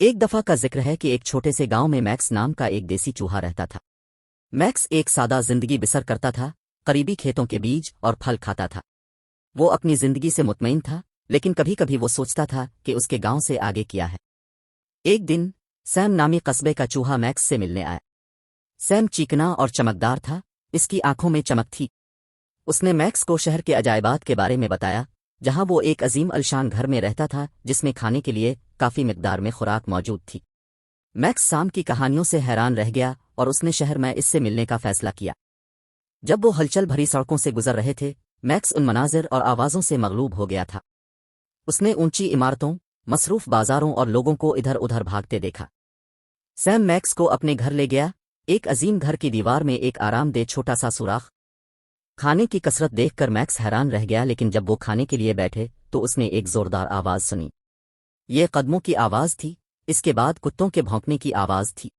ایک دفعہ کا ذکر ہے کہ ایک چھوٹے سے گاؤں میں میکس نام کا ایک دیسی چوہا رہتا تھا۔ میکس ایک سادہ زندگی بسر کرتا تھا، قریبی کھیتوں کے بیج اور پھل کھاتا تھا۔ وہ اپنی زندگی سے مطمئن تھا، لیکن کبھی کبھی وہ سوچتا تھا کہ اس کے گاؤں سے آگے کیا ہے۔ ایک دن سیم نامی قصبے کا چوہا میکس سے ملنے آیا۔ سیم چیکنا اور چمکدار تھا، اس کی آنکھوں میں چمک تھی۔ اس نے میکس کو شہر کے عجائبات کے بارے میں بتایا، جہاں وہ ایک عظیم الشان گھر میں رہتا تھا جس میں کھانے کے لیے کافی مقدار میں خوراک موجود تھی۔ میکس سام کی کہانیوں سے حیران رہ گیا اور اس نے شہر میں اس سے ملنے کا فیصلہ کیا۔ جب وہ ہلچل بھری سڑکوں سے گزر رہے تھے، میکس ان مناظر اور آوازوں سے مغلوب ہو گیا تھا۔ اس نے اونچی عمارتوں، مصروف بازاروں اور لوگوں کو ادھر ادھر بھاگتے دیکھا۔ سیم میکس کو اپنے گھر لے گیا، ایک عظیم گھر کی دیوار میں ایک آرام دہ چھوٹا سا سوراخ۔ کھانے کی کثرت دیکھ کر میکس حیران رہ گیا، لیکن جب وہ کھانے کے لیے بیٹھے تو اس نے ایک زوردار آواز سنی۔ یہ قدموں کی آواز تھی، اس کے بعد کتوں کے بھونکنے کی آواز تھی۔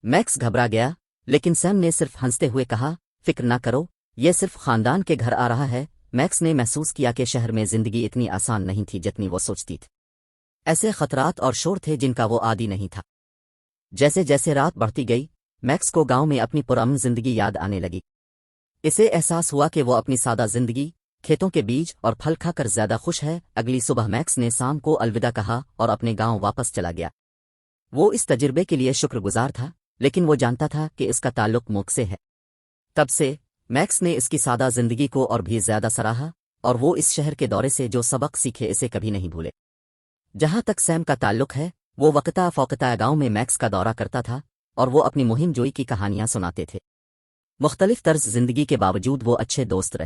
میکس گھبرا گیا، لیکن سیم نے صرف ہنستے ہوئے کہا، فکر نہ کرو، یہ صرف خاندان کے گھر آ رہا ہے۔ میکس نے محسوس کیا کہ شہر میں زندگی اتنی آسان نہیں تھی جتنی وہ سوچتی تھی۔ ایسے خطرات اور شور تھے جن کا وہ عادی نہیں تھا۔ جیسے جیسے رات بڑھتی گئی، میکس کو گاؤں میں اپنی پرامن زندگی یاد آنے لگی۔ اسے احساس ہوا کہ وہ اپنی سادہ زندگی، کھیتوں کے بیج اور پھل کھا کر زیادہ خوش ہے۔ اگلی صبح میکس نے سام کو الوداع کہا اور اپنے گاؤں واپس چلا گیا۔ وہ اس تجربے کے لیے شکر گزار تھا، لیکن وہ جانتا تھا کہ اس کا تعلق موک سے ہے۔ تب سے میکس نے اس کی سادہ زندگی کو اور بھی زیادہ سراہا، اور وہ اس شہر کے دورے سے جو سبق سیکھے اسے کبھی نہیں بھولے۔ جہاں تک سیم کا تعلق ہے، وہ وقتہ فوقتہ گاؤں میں میکس کا دورہ کرتا تھا اور وہ اپنی مہم جوئی کی کہانیاں سناتے تھے۔ مختلف طرز زندگی کے باوجود وہ اچھے دوست رہے۔